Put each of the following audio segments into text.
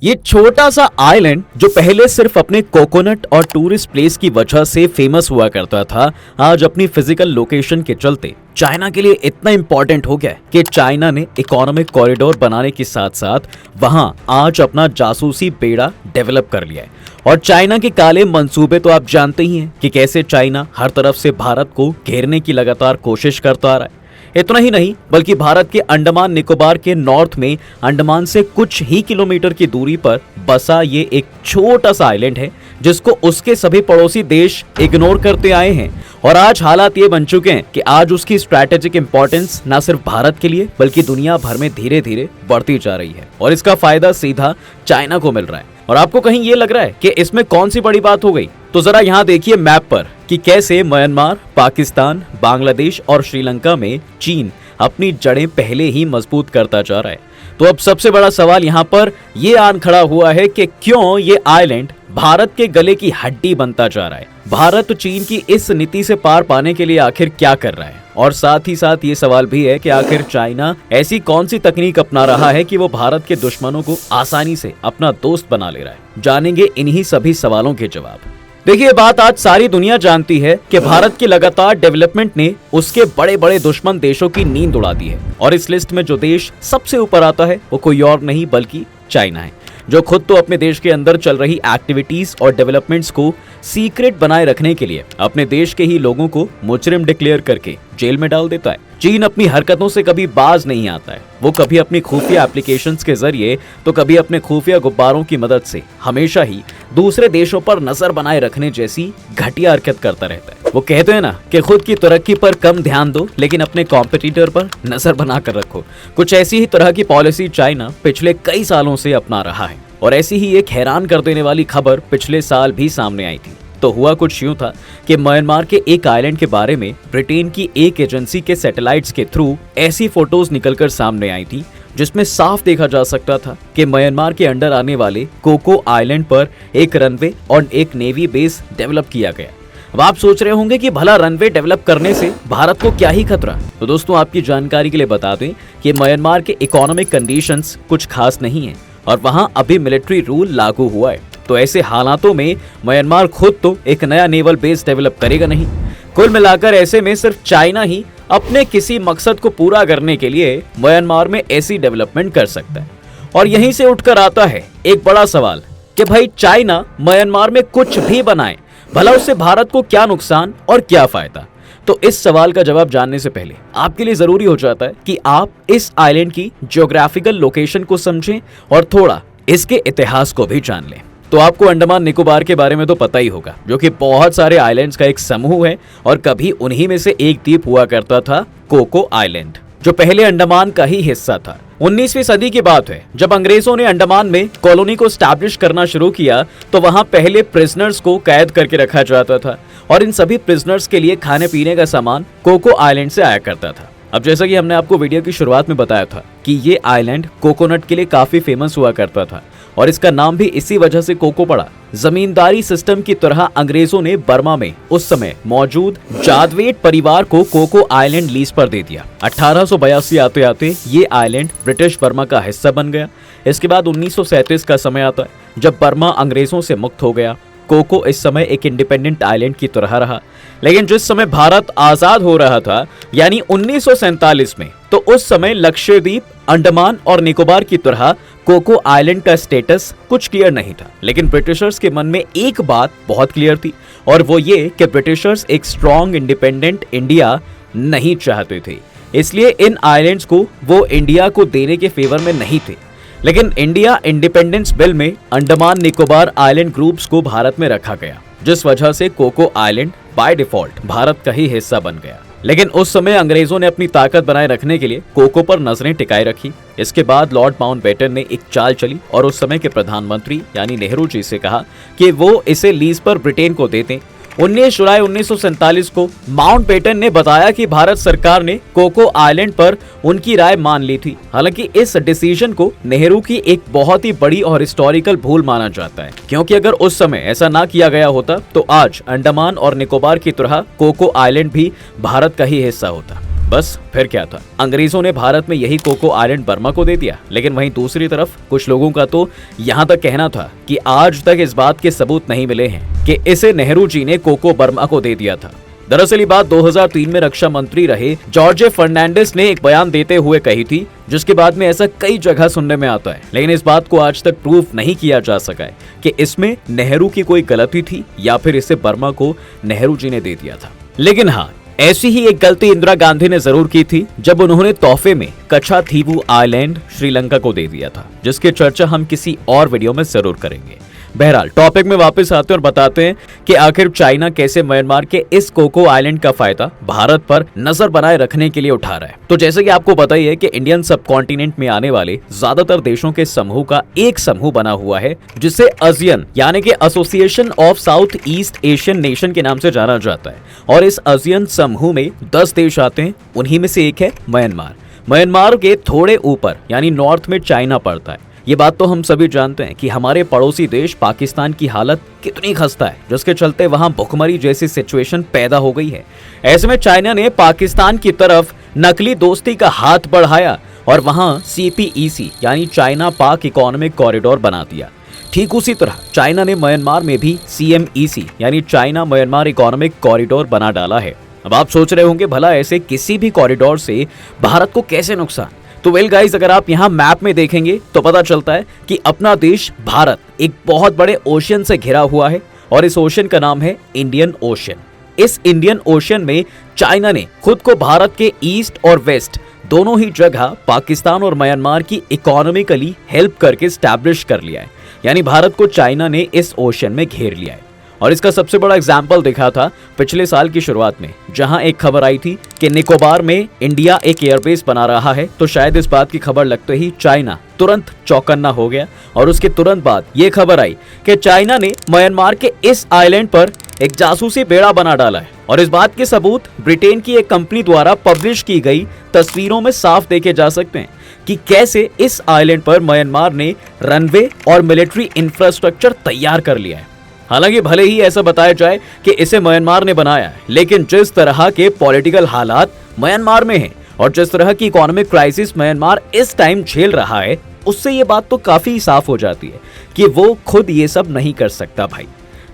ये छोटा सा आइलैंड जो पहले सिर्फ अपने कोकोनट और टूरिस्ट प्लेस की वजह से फेमस हुआ करता था, आज अपनी फिजिकल लोकेशन के चलते चाइना के लिए इतना इंपॉर्टेंट हो गया है कि चाइना ने इकोनॉमिक कॉरिडोर बनाने के साथ साथ वहां आज अपना जासूसी बेड़ा डेवलप कर लिया है। और चाइना के काले मंसूबे तो आप जानते ही हैं कि कैसे चाइना हर तरफ से भारत को घेरने की लगातार कोशिश करता आ रहा है। इतना ही नहीं बल्कि भारत के अंडमान निकोबार के नॉर्थ में अंडमान से कुछ ही किलोमीटर की दूरी पर बसा ये एक छोटा सा आइलैंड है जिसको उसके सभी पड़ोसी देश इग्नोर करते आए हैं। और आज हालात ये बन चुके हैं कि आज उसकी स्ट्रैटेजिक इंपॉर्टेंस न सिर्फ भारत के लिए बल्कि दुनिया भर में धीरे धीरे बढ़ती जा रही है और इसका फायदा सीधा चाइना को मिल रहा है। और आपको कहीं ये लग रहा है कि इसमें कौन सी बड़ी बात हो गई, तो जरा यहाँ देखिए मैप पर कि कैसे म्यांमार, पाकिस्तान, बांग्लादेश और श्रीलंका में चीन अपनी जड़ें पहले ही मजबूत करता जा रहा है। तो अब सबसे बड़ा सवाल यहाँ पर ये आन खड़ा हुआ है कि क्यों ये आइलैंड भारत के गले की हड्डी बनता जा रहा है। भारत चीन की इस नीति से पार पाने के लिए आखिर क्या कर रहा है, और साथ ही साथ ये सवाल भी है कि आखिर चाइना ऐसी कौन सी तकनीक अपना रहा है कि वो भारत के दुश्मनों को आसानी से अपना दोस्त बना ले रहा है। जानेंगे इन्हीं सभी सवालों के जवाब। देखिए, बात आज सारी दुनिया जानती है कि भारत की लगातार डेवलपमेंट ने उसके बड़े बड़े दुश्मन देशों की नींद उड़ा दी है। और इस लिस्ट में जो देश सबसे ऊपर आता है वो कोई और नहीं बल्कि चाइना है, जो खुद तो अपने देश के अंदर चल रही एक्टिविटीज और डेवलपमेंट्स को सीक्रेट बनाए रखने के लिए अपने देश के ही लोगों को मुजरिम डिक्लेयर करके जेल में डाल देता है। चीन अपनी हरकतों से कभी बाज नहीं आता है। वो कभी अपनी खुफिया एप्लीकेशंस के जरिए तो कभी अपने खुफिया गुब्बारों की मदद से हमेशा ही दूसरे देशों पर नजर बनाए रखने जैसी घटिया हरकत करता रहता है। वो कहते हैं ना कि खुद की तरक्की पर कम ध्यान दो लेकिन अपने कॉम्पिटिटर पर नजर बना कर रखो। कुछ ऐसी ही तरह की पॉलिसी चाइना पिछले कई सालों से अपना रहा है। और ऐसी ही एक हैरान कर देने वाली खबर पिछले साल भी सामने आई थी। तो हुआ कुछ यूं था कि म्यांमार के एक आइलैंड के बारे में ब्रिटेन की एक एजेंसी के सैटेलाइट्स के थ्रू ऐसी फोटोज निकलकर सामने आई थी जिसमें साफ देखा जा सकता था कि म्यांमार के अंडर आने वाले कोको आइलैंड पर एक रनवे और एक नेवी बेस डेवलप किया गया। अब आप सोच रहे होंगे कि भला रनवे डेवलप करने से भारत को क्या ही खतरा। तो दोस्तों, आपकी जानकारी के लिए बता दें कि म्यांमार के इकोनॉमिक कंडीशंस कुछ खास नहीं है और वहां अभी मिलिट्री रूल लागू हुआ है। तो ऐसे हालातों में म्यांमार खुद तो एक नया नेवल बेस डेवलप करेगा नहीं। कुल मिलाकर ऐसे में सिर्फ चाइना ही अपने किसी मकसद को पूरा करने के लिए म्यांमार में ऐसी डेवलपमेंट कर सकता है। और यहीं से उठकर आता है एक बड़ा सवाल कि भाई चाइना म्यांमार में कुछ भी बनाए, भला उससे भारत को क्या नुकसान और क्या फायदा। तो इस सवाल का जवाब जानने से पहले आपके लिए जरूरी हो जाता है कि आप इस आइलैंड की ज्योग्राफिकल लोकेशन को समझें और थोड़ा इसके इतिहास को भी जान लें। तो आपको अंडमान निकोबार के बारे में तो पता ही होगा, जो कि बहुत सारे आइलैंड्स का एक समूह है और कभी उन्हीं में से एक द्वीप हुआ करता था, कोको आइलैंड, जो पहले अंडमान का ही हिस्सा था। 19वीं सदी की बात है, जब अंग्रेजों ने अंडमान में कॉलोनी को स्टैब्लिश करना शुरू किया तो वहां पहले प्रिजनर्स को कैद करके रखा जाता था और इन सभी प्रिजनर्स के लिए खाने पीने का सामान कोको आइलैंड से आया करता था। अब जैसा कि हमने आपको वीडियो की शुरुआत में बताया था कि ये आइलैंड कोकोनट के लिए काफी फेमस हुआ करता था और इसका नाम भी इसी वजह से कोको पड़ा। जमींदारी सिस्टम की तरह अंग्रेजों ने बर्मा में उस समय मौजूद जादवेट परिवार को कोको आइलैंड लीज पर दे दिया। 1882 आते आते ये आइलैंड ब्रिटिश बर्मा का हिस्सा बन गया। इसके बाद 1937 का समय आता है जब बर्मा अंग्रेजों से मुक्त हो गया। कोको इस समय एक इंडिपेंडेंट आइलैंड की तरह रहा। लेकिन जिस समय भारत आजाद हो रहा था यानी 1947 में, तो उस समय लक्षद्वीप, अंडमान और निकोबार की तरह कोको आइलैंड का स्टेटस कुछ क्लियर नहीं था। लेकिन ब्रिटिशर्स के मन में एक बात बहुत क्लियर थी और वो ये कि ब्रिटिशर्स एक स्ट्रॉन्ग इंडिपेंडेंट इंडिया नहीं चाहते थे। इसलिए इन आइलैंड्स को वो इंडिया को देने के फेवर में नहीं थे। लेकिन इंडिया इंडिपेंडेंस बिल में अंडमान निकोबार आइलैंड ग्रुप्स को भारत में रखा गया, जिस वजह से Coco Island by default Bharat का ही हिस्सा बन गया। लेकिन उस समय अंग्रेजों ने अपनी ताकत बनाए रखने के लिए कोको पर नजरें टिकाए रखी। इसके बाद लॉर्ड माउंटबेटन ने एक चाल चली और उस समय के प्रधानमंत्री यानी नेहरू जी से कहा कि वो इसे लीज पर ब्रिटेन को दे दें। 19 जुलाई 1947 को माउंटबेटन ने बताया कि भारत सरकार ने कोको आइलैंड पर उनकी राय मान ली थी। हालांकि इस डिसीजन को नेहरू की एक बहुत ही बड़ी और हिस्टोरिकल भूल माना जाता है, क्योंकि अगर उस समय ऐसा ना किया गया होता तो आज अंडमान और निकोबार की तरह कोको आइलैंड भी भारत का ही हिस्सा होता। बस फिर क्या था, अंग्रेजों ने भारत में यही कोको आइलैंड बर्मा को दे दिया। लेकिन वहीं दूसरी तरफ कुछ लोगों का तो यहाँ तक कहना था कि आज तक इस बात के सबूत नहीं मिले हैं कि इसे नेहरू जी ने कोको बर्मा को दे दिया था। दरअसल ये बात 2003 में रक्षा मंत्री रहे जॉर्ज फर्नांडिस ने एक बयान देते हुए कही थी, जिसके बाद में ऐसा कई जगह सुनने में आता है। लेकिन इस बात को आज तक प्रूफ नहीं किया जा सका है कि इसमें नेहरू की कोई गलती थी या फिर इसे बर्मा को नेहरू जी ने दे दिया था। लेकिन हाँ, ऐसी ही एक गलती इंदिरा गांधी ने जरूर की थी जब उन्होंने तोहफे में कच्छाथीवू आइलैंड श्रीलंका को दे दिया था, जिसकी चर्चा हम किसी और वीडियो में जरूर करेंगे। बहरहाल टॉपिक में वापस आते हैं और बताते हैं कि आखिर चाइना कैसे म्यांमार के इस कोको आइलैंड का फायदा भारत पर नजर बनाए रखने के लिए उठा रहा है। तो जैसे कि आपको पता ही है कि इंडियन सब कॉन्टिनेंट में आने वाले ज्यादातर देशों के समूह का एक समूह बना हुआ है, जिसे ASEAN यानी कि association of south east Asian nation के नाम से जाना जाता है। और इस ASEAN समूह में 10 देश आते हैं, उन्हीं में से एक है म्यांमार। म्यांमार के थोड़े ऊपर यानी नॉर्थ में चाइना पड़ता है। ये बात तो हम सभी जानते हैं कि हमारे पड़ोसी देश पाकिस्तान की हालत कितनी खस्ता है, जिसके चलते वहां भुखमरी जैसी सिचुएशन पैदा हो गई है। ऐसे में चाइना ने पाकिस्तान की तरफ नकली दोस्ती का हाथ बढ़ाया और वहां CPEC यानी चाइना पाक इकोनॉमिक कॉरिडोर बना दिया। ठीक उसी तरह चाइना ने म्यांमार में भी CMEC यानी चाइना म्यांमार इकोनॉमिक कॉरिडोर बना डाला है। अब आप सोच रहे होंगे भला ऐसे किसी भी कॉरिडोर से भारत को कैसे नुकसान? तो वेल गाइस, अगर आप यहाँ मैप में देखेंगे तो पता चलता है कि अपना देश भारत एक बहुत बड़े ओशियन से घिरा हुआ है और इस ओशियन का नाम है इंडियन ओशियन। इस इंडियन ओशियन में चाइना ने खुद को भारत के ईस्ट और वेस्ट दोनों ही जगह पाकिस्तान और म्यांमार की इकोनॉमिकली हेल्प करके स्टैब्लिश कर लिया है। यानी भारत को चाइना ने इस ओशियन में घेर लिया है। और इसका सबसे बड़ा एग्जाम्पल दिखा था पिछले साल की शुरुआत में, जहां एक खबर आई थी कि निकोबार में इंडिया एक एयरबेस बना रहा है। तो शायद इस बात की खबर लगते ही चाइना तुरंत चौकन्ना हो गया और उसके तुरंत बाद ये खबर आई कि चाइना ने म्यांमार के इस आइलैंड पर एक जासूसी बेड़ा बना डाला है। और इस बात के सबूत ब्रिटेन की एक कंपनी द्वारा पब्लिश की गई तस्वीरों में साफ देखे जा सकते हैं कि कैसे इस आइलैंड पर म्यांमार ने रनवे और मिलिट्री इंफ्रास्ट्रक्चर तैयार कर लिया है। हालांकि भले ही ऐसा बताया जाए कि इसे म्यांमार ने बनाया है, लेकिन जिस तरह के पॉलिटिकल हालात म्यांमार में हैं और जिस तरह की इकोनॉमिक क्राइसिस म्यांमार इस टाइम झेल रहा है, उससे ये बात तो काफी साफ हो जाती है कि वो खुद ये सब नहीं कर सकता भाई।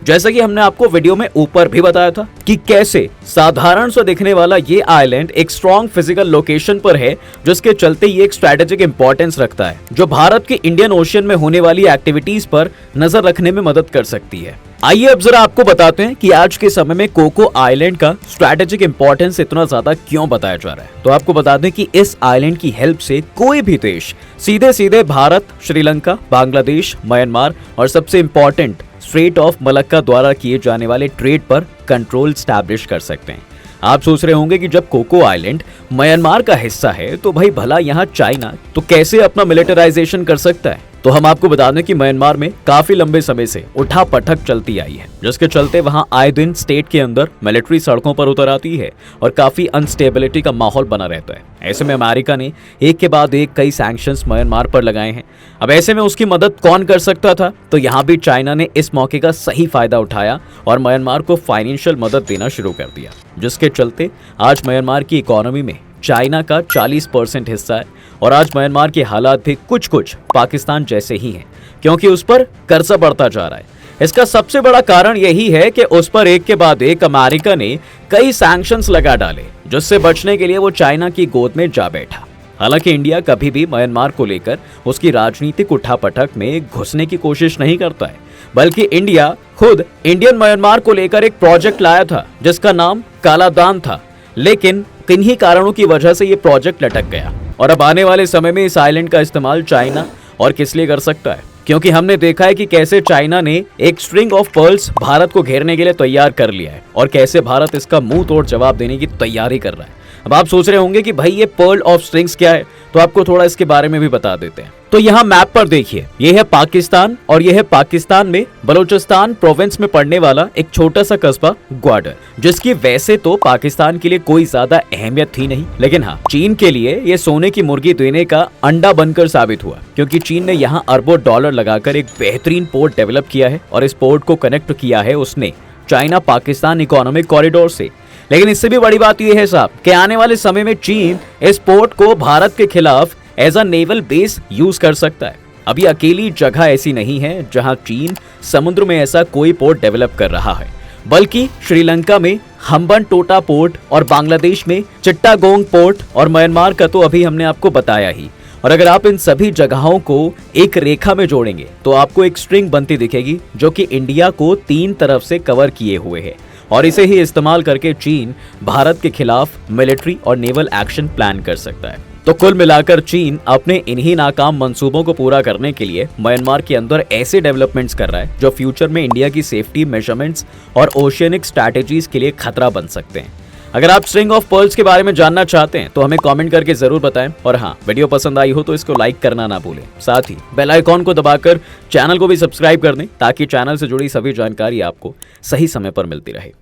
जैसा कि हमने आपको वीडियो में ऊपर भी बताया था कि कैसे साधारण सा दिखने वाला ये आइलैंड एक स्ट्रॉन्ग फिजिकल लोकेशन पर है, जिसके चलते ये एक स्ट्रेटेजिक इंपॉर्टेंस रखता है, जो भारत के इंडियन ओशियन में होने वाली एक्टिविटीज पर नजर रखने में मदद कर सकती है। आइए अब जरा आपको बताते हैं कि आज के समय में कोको आइलैंड का स्ट्रेटेजिक इंपॉर्टेंस इतना ज्यादा क्यों बताया जा रहा है। तो आपको बता दें कि इस आइलैंड की हेल्प से कोई भी देश सीधे सीधे भारत, श्रीलंका, बांग्लादेश, म्यांमार और सबसे इंपॉर्टेंट स्ट्रेट ऑफ मलक्का द्वारा किए जाने वाले ट्रेड पर कंट्रोल स्टैब्लिश कर सकते हैं। आप सोच रहे होंगे कि जब कोको आइलैंड म्यांमार का हिस्सा है तो भाई भला यहाँ चाइना तो कैसे अपना मिलिटराइजेशन कर सकता है। तो हम आपको बता दें कि म्यांमार में काफी लंबे समय से उठापटक चलती आई है, जिसके चलते वहां आए दिन स्टेट के अंदर मिलिट्री सड़कों पर उतर आती है और काफी अनस्टेबिलिटी का माहौल बना रहता है। ऐसे में अमेरिका ने एक के बाद एक कई सैंक्शंस म्यांमार पर लगाए हैं। अब ऐसे में उसकी मदद कौन कर सकता था? तो यहाँ भी चाइना ने इस मौके का सही फायदा उठाया और म्यांमार को फाइनेंशियल मदद देना शुरू कर दिया, जिसके चलते आज म्यांमार की इकोनॉमी में चाइना का 40% हिस्सा है और आज म्यांमार के हालात भी कुछ कुछ पाकिस्तान जैसे ही हैं, क्योंकि उस पर कर्जा बढ़ता जा रहा है। इसका सबसे बड़ा कारण यही है कि उस पर एक के बाद एक अमेरिका ने कई सैंक्शंस लगा डाले, जिससे बचने के लिए वो चाइना की गोद में जा बैठा। हालांकि इंडिया कभी भी म्यांमार को लेकर उसकी राजनीतिक उठापटक में घुसने की कोशिश नहीं करता है, बल्कि इंडिया खुद इंडियन म्यांमार को लेकर एक प्रोजेक्ट लाया था जिसका नाम कालादान था। लेकिन किन्हीं कारणों की वजह से ये प्रोजेक्ट लटक गया और अब आने वाले समय में इस आइलैंड का इस्तेमाल चाइना और किस लिए कर सकता है, क्योंकि हमने देखा है कि कैसे चाइना ने एक स्ट्रिंग ऑफ पर्ल्स भारत को घेरने के लिए तैयार कर लिया है और कैसे भारत इसका मुंह तोड़ जवाब देने की तैयारी कर रहा है। अब आप सोच रहे होंगे कि भाई ये पर्ल ऑफ स्ट्रिंग्स क्या है, तो आपको थोड़ा इसके बारे में भी बता देते हैं। तो यहाँ मैप पर देखिए, ये है पाकिस्तान और ये है पाकिस्तान में बलूचिस्तान प्रोविंस में पड़ने वाला एक छोटा सा कस्बा ग्वाडर, जिसकी वैसे तो पाकिस्तान के लिए कोई ज्यादा अहमियत थी नहीं, लेकिन हाँ चीन के लिए ये सोने की मुर्गी देने का अंडा बनकर साबित हुआ, क्योंकि चीन ने यहाँ अरबों डॉलर लगाकर एक बेहतरीन पोर्ट डेवलप किया है और इस पोर्ट को कनेक्ट किया है उसने चाइना पाकिस्तान इकोनॉमिक कॉरिडोर से। लेकिन इससे भी बड़ी बात यह है साहब कि आने वाले समय में चीन इस पोर्ट को भारत के खिलाफ as a naval base use कर सकता है। अभी अकेली जगह ऐसी नहीं है जहां चीन समुद्र में ऐसा कोई पोर्ट डेवलप कर रहा है, बल्कि श्रीलंका में हम्बनटोटा पोर्ट और बांग्लादेश में चिट्टागोंग पोर्ट और म्यांमार का तो अभी हमने आपको बताया ही। और अगर आप इन सभी जगहों को एक रेखा में जोड़ेंगे तो आपको एक स्ट्रिंग बनती दिखेगी जो कि इंडिया को 3 तरफ से कवर किए हुए है, और इसे ही इस्तेमाल करके चीन भारत के खिलाफ मिलिट्री और नेवल एक्शन प्लान कर सकता है। तो कुल मिलाकर चीन अपने इन्हीं नाकाम मंसूबों को पूरा करने के लिए म्यांमार के अंदर ऐसे डेवलपमेंट्स कर रहा है जो फ्यूचर में इंडिया की सेफ्टी मेजरमेंट्स और ओशियनिक स्ट्रैटेजीज के लिए खतरा बन सकते हैं। अगर आप स्ट्रिंग ऑफ पर्ल्स के बारे में जानना चाहते हैं तो हमें कमेंट करके जरूर बताएं, और हाँ, वीडियो पसंद आई हो तो इसको लाइक करना ना भूलें। साथ ही बेल आइकॉन को दबाकर चैनल को भी सब्सक्राइब कर दें ताकि चैनल से जुड़ी सभी जानकारी आपको सही समय पर मिलती रहे।